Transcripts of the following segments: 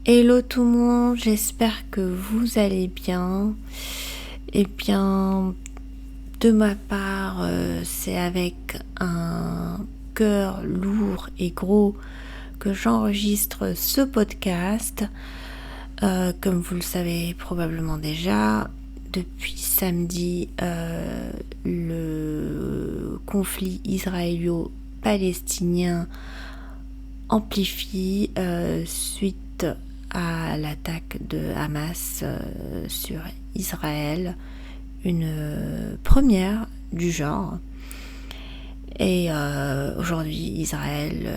Hello tout le monde, j'espère que vous allez bien. Eh bien, de ma part, c'est avec un cœur lourd et gros que j'enregistre ce podcast. Comme vous le savez probablement déjà, depuis samedi, le conflit israélo-palestinien amplifie suite à l'attaque de Hamas sur Israël, une première du genre. Et aujourd'hui, Israël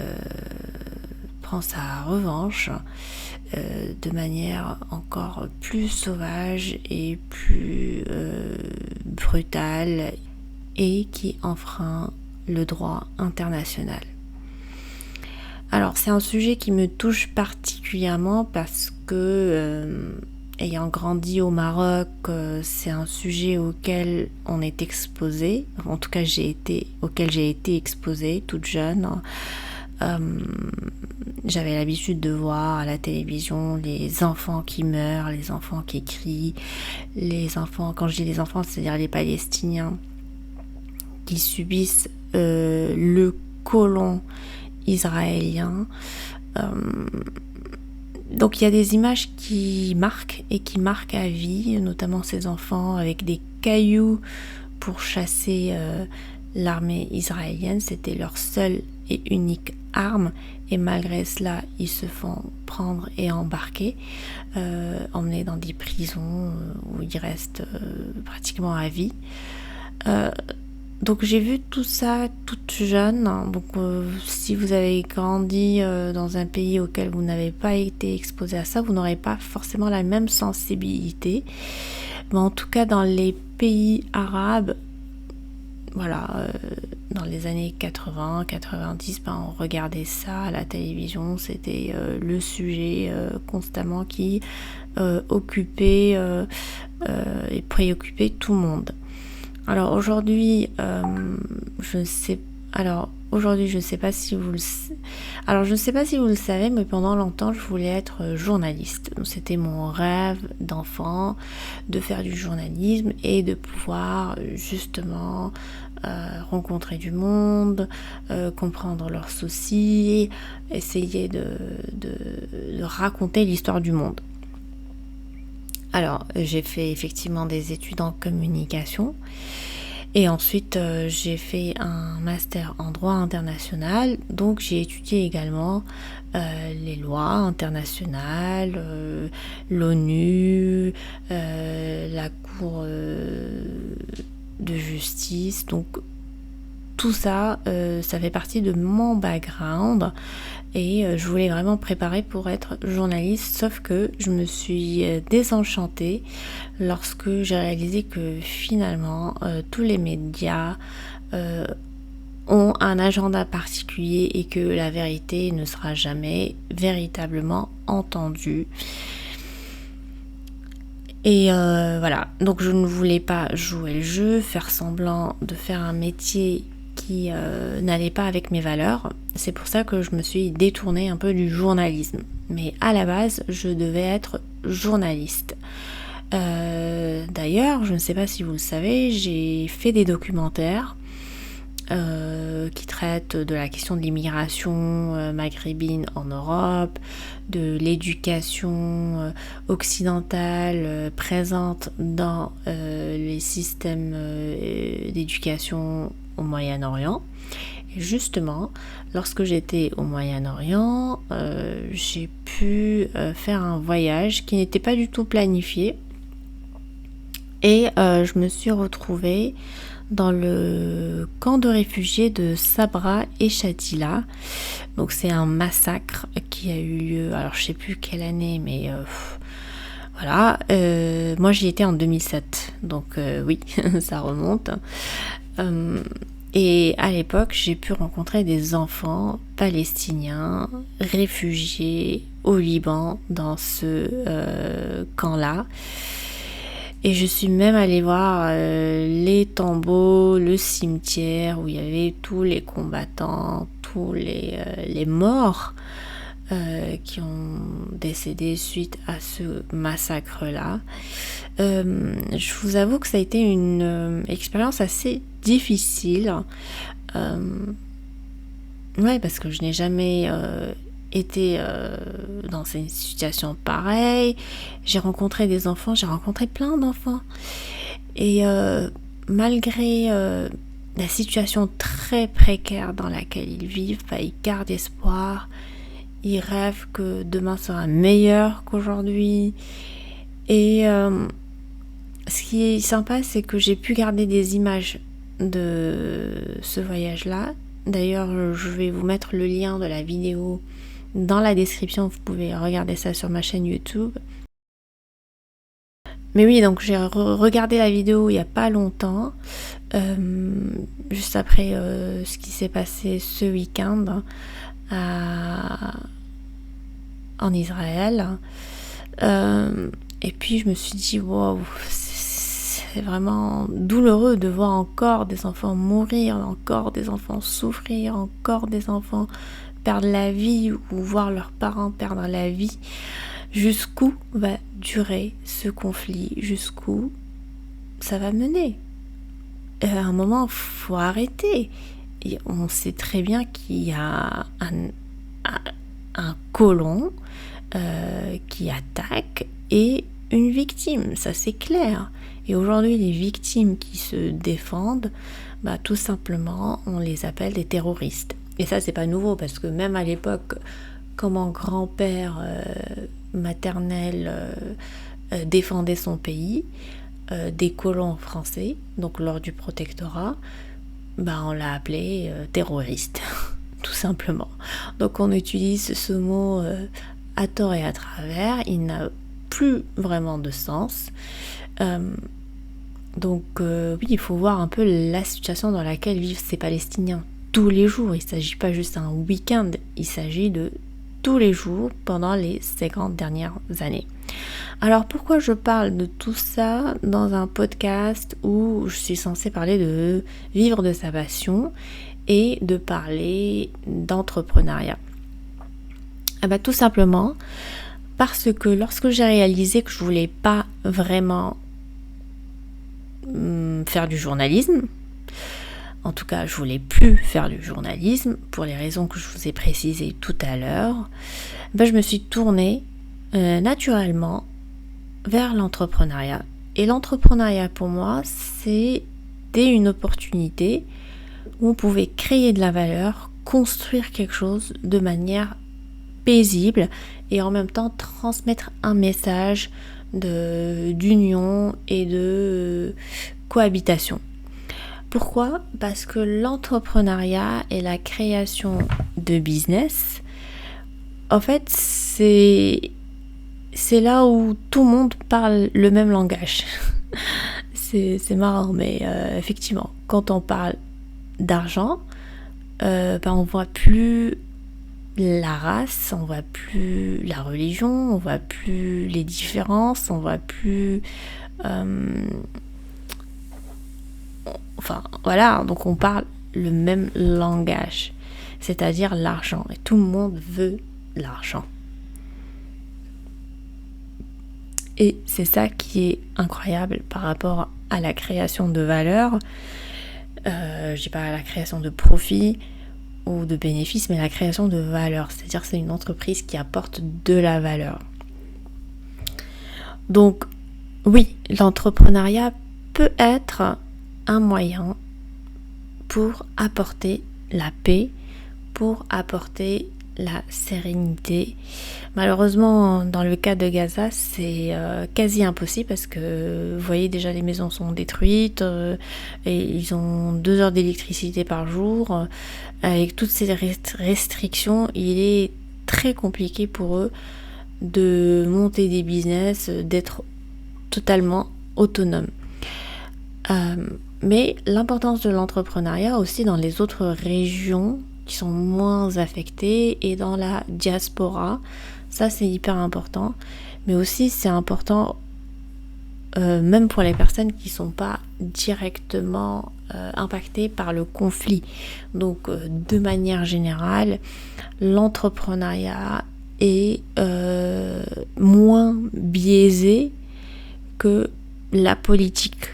prend sa revanche de manière encore plus sauvage et plus brutale et qui enfreint le droit international. Alors c'est un sujet qui me touche particulièrement parce que ayant grandi au Maroc, c'est un sujet auquel on est exposé, en tout cas auquel j'ai été exposée toute jeune. J'avais l'habitude de voir à la télévision les enfants qui meurent, les enfants qui crient, les enfants, quand je dis les enfants, c'est-à-dire les Palestiniens qui subissent le colon israélien. Donc il y a des images qui marquent et qui marquent à vie, notamment ces enfants avec des cailloux pour chasser l'armée israélienne. C'était leur seule et unique arme, et malgré cela ils se font prendre et embarquer, emmenés dans des prisons où ils restent pratiquement à vie. Donc j'ai vu tout ça toute jeune. Donc si vous avez grandi dans un pays auquel vous n'avez pas été exposé à ça, vous n'aurez pas forcément la même sensibilité. Mais en tout cas dans les pays arabes, voilà, dans les années 80, 90, on regardait ça à la télévision. C'était le sujet constamment qui occupait et préoccupait tout le monde. Alors aujourd'hui, je ne sais pas si vous le savez, mais pendant longtemps, je voulais être journaliste. Donc, c'était mon rêve d'enfant de faire du journalisme et de pouvoir justement rencontrer du monde, comprendre leurs soucis, essayer de raconter l'histoire du monde. Alors, j'ai fait effectivement des études en communication et ensuite j'ai fait un master en droit international. Donc, j'ai étudié également les lois internationales, l'ONU, la Cour de justice. Donc, tout ça, ça fait partie de mon background et je voulais vraiment préparer pour être journaliste, sauf que je me suis désenchantée lorsque j'ai réalisé que finalement tous les médias ont un agenda particulier et que la vérité ne sera jamais véritablement entendue. Et voilà, donc je ne voulais pas jouer le jeu, faire semblant de faire un métier qui n'allait pas avec mes valeurs. C'est pour ça que je me suis détournée un peu du journalisme. Mais à la base, je devais être journaliste. D'ailleurs, je ne sais pas si vous le savez, j'ai fait des documentaires qui traitent de la question de l'immigration maghrébine en Europe, de l'éducation occidentale présente dans les systèmes d'éducation au Moyen-Orient. Et justement, lorsque j'étais au Moyen-Orient, j'ai pu faire un voyage qui n'était pas du tout planifié. Et je me suis retrouvée dans le camp de réfugiés de Sabra et Shatila. Donc c'est un massacre qui a eu lieu, alors je sais plus quelle année, mais voilà. Moi j'y étais en 2007, donc oui, ça remonte. Et à l'époque, j'ai pu rencontrer des enfants palestiniens réfugiés au Liban dans ce camp-là. Et je suis même allée voir les tombeaux, le cimetière où il y avait tous les combattants, tous les morts qui ont décédés suite à ce massacre-là. Je vous avoue que ça a été une expérience assez difficile. Ouais, parce que je n'ai jamais été dans une situation pareille. J'ai rencontré des enfants, j'ai rencontré plein d'enfants. Et malgré la situation très précaire dans laquelle ils vivent, ils gardent espoir. Ils rêvent que demain sera meilleur qu'aujourd'hui. Et ce qui est sympa, c'est que j'ai pu garder des images de ce voyage-là. D'ailleurs, je vais vous mettre le lien de la vidéo dans la description. Vous pouvez regarder ça sur ma chaîne YouTube. Mais oui, donc j'ai regardé la vidéo il n'y a pas longtemps, juste après ce qui s'est passé ce week-end en Israël. Et puis je me suis dit, wow, c'est vraiment douloureux de voir encore des enfants mourir, encore des enfants souffrir, encore des enfants perdre la vie ou voir leurs parents perdre la vie. Jusqu'où va durer ce conflit? Jusqu'où ça va mener? À un moment, il faut arrêter. Et on sait très bien qu'il y a un colon qui attaque et une victime, ça c'est clair. Et aujourd'hui, les victimes qui se défendent, tout simplement, on les appelle des terroristes. Et ça, c'est pas nouveau, parce que même à l'époque, quand mon grand-père maternel défendait son pays, des colons français, donc lors du protectorat, on l'a appelé terroriste, tout simplement. Donc on utilise ce mot à tort et à travers, il n'a plus vraiment de sens. Donc oui, il faut voir un peu la situation dans laquelle vivent ces Palestiniens tous les jours. Il ne s'agit pas juste d'un week-end, il s'agit de tous les jours pendant les 50 dernières années. Alors pourquoi je parle de tout ça dans un podcast où je suis censée parler de vivre de sa passion et de parler d'entrepreneuriat? Tout simplement parce que lorsque j'ai réalisé que je voulais pas vraiment faire du journalisme, en tout cas je voulais plus faire du journalisme pour les raisons que je vous ai précisées tout à l'heure, je me suis tournée naturellement vers l'entrepreneuriat. Et l'entrepreneuriat pour moi, c'était une opportunité où on pouvait créer de la valeur, construire quelque chose de manière paisible et en même temps transmettre un message d'union et de cohabitation. Pourquoi? Parce que l'entrepreneuriat et la création de business, en fait, c'est là où tout le monde parle le même langage. c'est marrant, mais effectivement, quand on parle d'argent, on voit plus la race, on voit plus la religion, on voit plus les différences, on voit plus... voilà, donc on parle le même langage, c'est-à-dire l'argent, et tout le monde veut l'argent. Et c'est ça qui est incroyable par rapport à la création de valeur. Je dis pas à la création de profit ou de bénéfices, mais la création de valeur. C'est-à-dire que c'est une entreprise qui apporte de la valeur. Donc, oui, l'entrepreneuriat peut être un moyen pour apporter la paix, pour apporter la sérénité. Malheureusement, dans le cas de Gaza, c'est quasi impossible parce que, vous voyez, déjà les maisons sont détruites et ils ont 2 heures d'électricité par jour. Avec toutes ces restrictions, il est très compliqué pour eux de monter des business, d'être totalement autonomes. Mais l'importance de l'entrepreneuriat aussi dans les autres régions qui sont moins affectées et dans la diaspora, ça c'est hyper important. Mais aussi c'est important même pour les personnes qui ne sont pas directement impactées par le conflit. Donc de manière générale, l'entrepreneuriat est moins biaisé que la politique.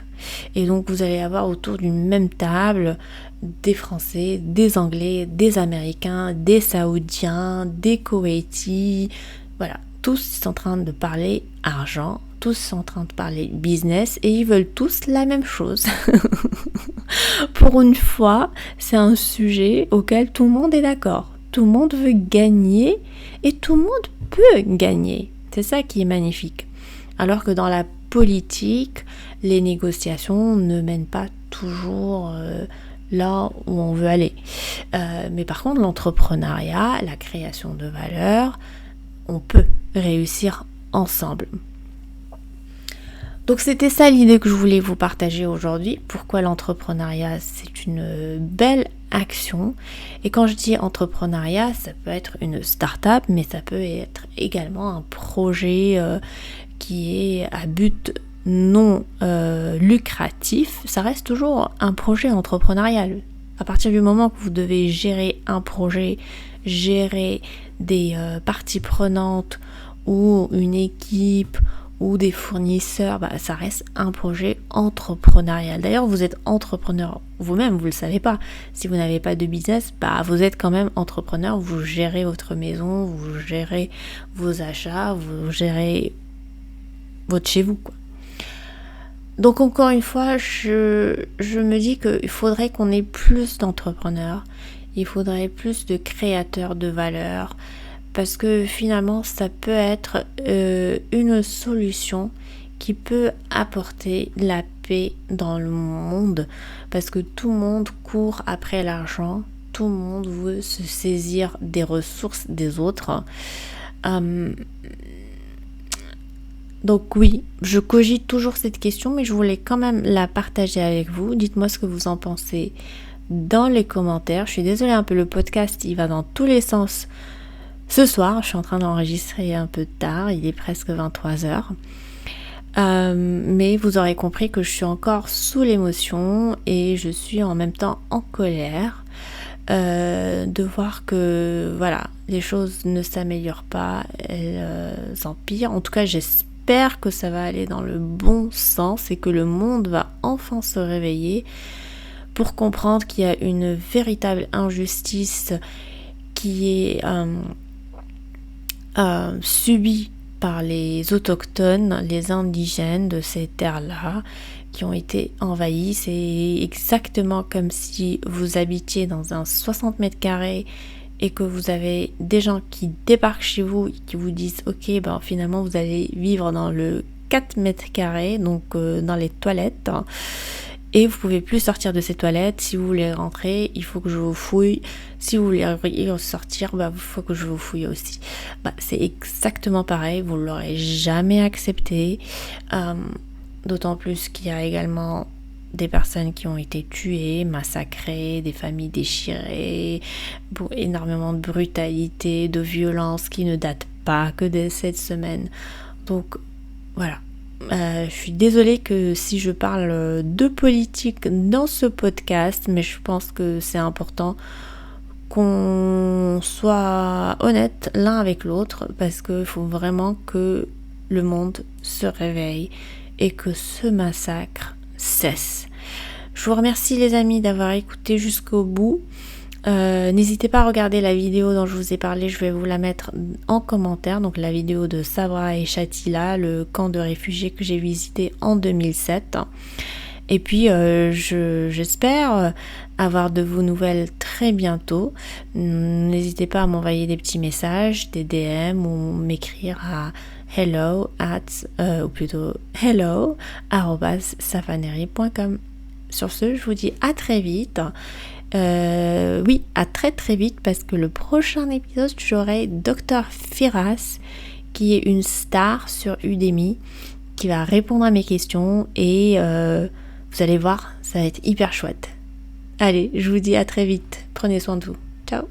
Et donc vous allez avoir autour d'une même table des Français, des Anglais, des Américains, des Saoudiens, des Koweïtis, voilà, tous sont en train de parler argent, tous sont en train de parler business et ils veulent tous la même chose. Pour une fois, c'est un sujet auquel tout le monde est d'accord. Tout le monde veut gagner et tout le monde peut gagner. C'est ça qui est magnifique. Alors que dans la politique, les négociations ne mènent pas toujours là où on veut aller. Mais par contre, l'entrepreneuriat, la création de valeur, on peut réussir ensemble. Donc c'était ça l'idée que je voulais vous partager aujourd'hui. Pourquoi l'entrepreneuriat, c'est une belle action. Et quand je dis entrepreneuriat, ça peut être une start-up, mais ça peut être également un projet qui est à but non lucratif. Ça reste toujours un projet entrepreneurial. À partir du moment que vous devez gérer un projet, gérer des parties prenantes ou une équipe ou des fournisseurs, ça reste un projet entrepreneurial. D'ailleurs, vous êtes entrepreneur vous-même, vous ne le savez pas. Si vous n'avez pas de business, vous êtes quand même entrepreneur, vous gérez votre maison, vous gérez vos achats, vous gérez votre chez vous, quoi. Donc encore une fois, je me dis qu'il faudrait qu'on ait plus d'entrepreneurs, il faudrait plus de créateurs de valeur, parce que finalement ça peut être une solution qui peut apporter la paix dans le monde, parce que tout le monde court après l'argent, tout le monde veut se saisir des ressources des autres. Donc oui, je cogite toujours cette question, mais je voulais quand même la partager avec vous. Dites-moi ce que vous en pensez dans les commentaires. Je suis désolée, un peu le podcast, il va dans tous les sens. Ce soir, je suis en train d'enregistrer un peu tard, il est presque 23h. Mais vous aurez compris que je suis encore sous l'émotion et je suis en même temps en colère de voir que voilà, les choses ne s'améliorent pas, elles empirent. En tout cas, j'espère que ça va aller dans le bon sens et que le monde va enfin se réveiller pour comprendre qu'il y a une véritable injustice qui est subie par les autochtones, les indigènes de ces terres-là qui ont été envahis. C'est exactement comme si vous habitiez dans un 60 mètres carrés et que vous avez des gens qui débarquent chez vous et qui vous disent ok, finalement vous allez vivre dans le 4 mètres carrés, donc dans les toilettes, et vous pouvez plus sortir de ces toilettes. Si vous voulez rentrer, il faut que je vous fouille. Si vous voulez sortir, il faut que je vous fouille aussi. C'est exactement pareil, vous ne l'aurez jamais accepté. D'autant plus qu'il y a également des personnes qui ont été tuées, massacrées, des familles déchirées, énormément de brutalité, de violence qui ne datent pas que de cette semaine. Donc voilà. Je suis désolée que si je parle de politique dans ce podcast, mais je pense que c'est important qu'on soit honnête l'un avec l'autre, parce qu'il faut vraiment que le monde se réveille et que ce massacre cesse. Je vous remercie les amis d'avoir écouté jusqu'au bout. N'hésitez pas à regarder la vidéo dont je vous ai parlé, je vais vous la mettre en commentaire, donc la vidéo de Sabra et Shatila, le camp de réfugiés que j'ai visité en 2007. Et puis j'espère avoir de vos nouvelles très bientôt. N'hésitez pas à m'envoyer des petits messages, des DM ou m'écrire à hello@safanerie.com. Sur ce, je vous dis à très vite. Oui, à très très vite, parce que le prochain épisode, j'aurai Dr Firas, qui est une star sur Udemy, qui va répondre à mes questions et vous allez voir, ça va être hyper chouette. Allez, je vous dis à très vite. Prenez soin de vous. Ciao.